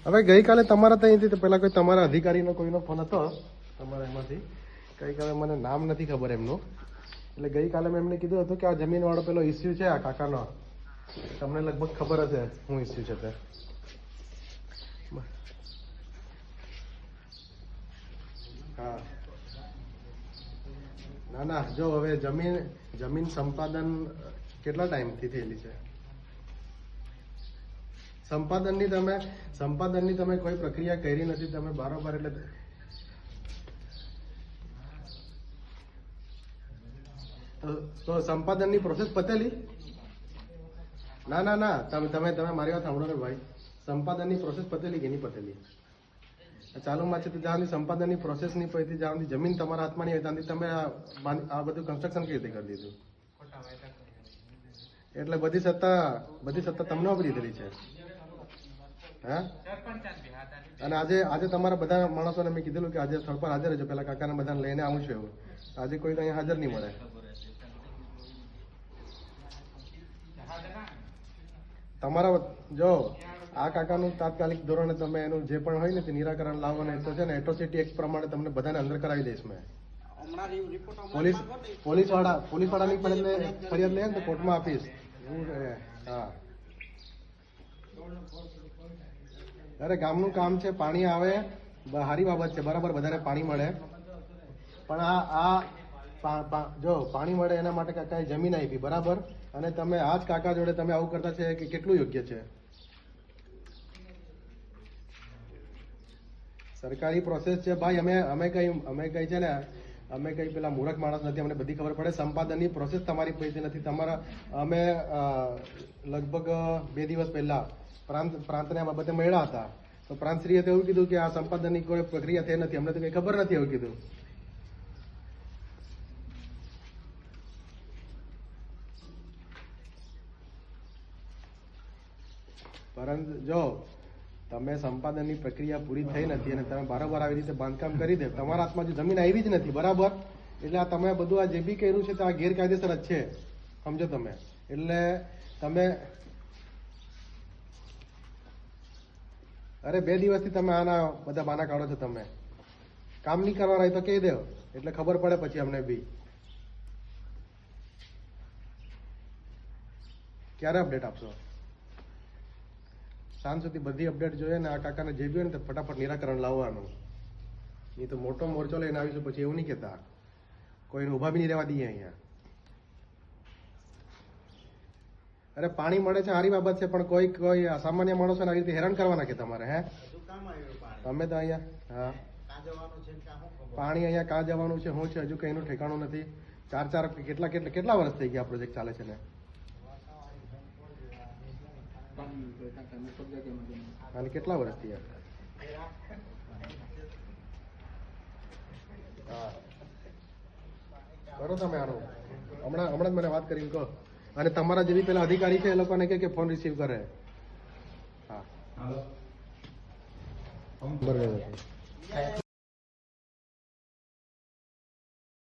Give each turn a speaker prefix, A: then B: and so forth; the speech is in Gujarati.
A: હવે ગઈકાલે તમારા ત્યાંથી પેલા કોઈ તમારા અધિકારીનો કોઈનો ફોન હતો તમારા એમાંથી ગઈકાલે મને નામ નથી ખબર એમનું એટલે ગઈકાલે મેં એમને કીધું હતું કે આ જમીન વાળો પેલો ઇસ્યુ છે આ કાકાનો તમને લગભગ ખબર હશે શું ઇસ્યુ છે તે હા ના ના જો હવે જમીન સંપાદન કેટલા ટાઈમથી થયેલી છે સંપાદનની તમે કોઈ પ્રક્રિયા કરી નથી તમે બારોબાર એટલે તો સંપાદનની પ્રોસેસ પતેલી ના ના ના તમે મારી વાત સાંભળો ને ભાઈ સંપાદનની પ્રોસેસ પતેલી કે નહીં પતેલી ચાલુમાં છે તો જ્યાંથી સંપાદનની પ્રોસેસ નહીં પડી જ્યાંથી જમીન તમારા હાથમાં નહીં હોય ત્યાંથી તમે આ બધું કન્સ્ટ્રક્શન કેવી રીતે કરી દીધું એટલે બધી સત્તા તમને આપી દીધેલી છે હા અને આજે તમારા બધા માણસોને મેં કીધેલું કે આજે સ્થળ પર હાજર રહેજો પેલા કાકાને બધાને લઈને આવું છું એવું આજે કોઈ અહીંયા હાજર નહીં મળે તમારા જો આ કાકાનું તાત્કાલિક ધોરણે તમે એનું જે પણ હોય ને તે નિરાકરણ લાવો ને તો છે ને એટ્રોસિટી એક્ટ પ્રમાણે તમને બધાને અંદર કરાવી દઈશ મેં પોલીસ વાળાની પણ ફરિયાદ લે ને તો કોર્ટમાં આપીશ હા અરે ગામનું કામ છે પાણી આવે સારી બાબત છે બરાબર બધાને પાણી મળે પણ આ જો પાણી મળે એના માટે કાકાએ જમીન આપી બરાબર અને તમે આ જ કાકા જોડે તમે આવું કરતા છે કે કેટલું યોગ્ય છે સરકારી પ્રોસેસ છે ભાઈ અમે કઈ છે ને અમે કઈ પેલા મૂર્ખ માણસ નથી અમને બધી ખબર પડે સંપાદનની પ્રોસેસ તમારી પૈકી નથી તમારા અમે લગભગ 2 દિવસ પહેલા પ્રાંતને આ બાબતે મળ્યા હતા તો પ્રાંતશ્રીએ તો એવું કીધું કે આ સંપાદનની કોઈ પ્રક્રિયા થઈ નથી અમને તો કઈ ખબર નથી એવું કીધું પરંતુ જો તમે સંપાદનની પ્રક્રિયા પૂરી થઈ નથી અને તમે બારોબાર આવી રીતે બાંધકામ કરી દે તમારા હાથમાં જો જમીન આવી જ નથી બરાબર એટલે આ તમે બધું આ જે બી કર્યું છે તો આ ગેરકાયદેસર જ છે સમજો તમે એટલે તમે અરે 2 દિવસથી તમે આના બધા બાના કાઢો છો તમે કામ નહીં કરવાના હોય તો કહી દો એટલે ખબર પડે પછી અમને બી ક્યારે અપડેટ આપશો સાંજ સુધી બધી અપડેટ જોઈએ ને આ કાકાને જે બી હોય ને તો ફટાફટ નિરાકરણ લાવવાનું નહીં તો મોટો મોરચો લઈને આવીશું પછી એવું નહીં કહેતા કોઈને ઊભા બી નહીં રહેવા દઈએ અહીંયા અરે પાણી મળે છે સારી બાબત છે પણ કોઈ સામાન્ય માણસોને આ રીતે હેરાન કરવાના કે તમારે હે તમે તો અહીંયા હા પાણી અહીંયા કાં જવાનું છે શું છે હજુ કઈ એનું ઠેકાણું નથી 4 કેટલા વર્ષ થઈ ગયા પ્રોજેક્ટ ચાલે છે ને અને કેટલા વર્ષ થયા હા કરો તમે આનું હમણાં જ મને વાત કરીને કહો અને તમારા જે બી પેલા અધિકારી છે એ લોકોને કે ફોન રિસીવ કરે હા બરાબર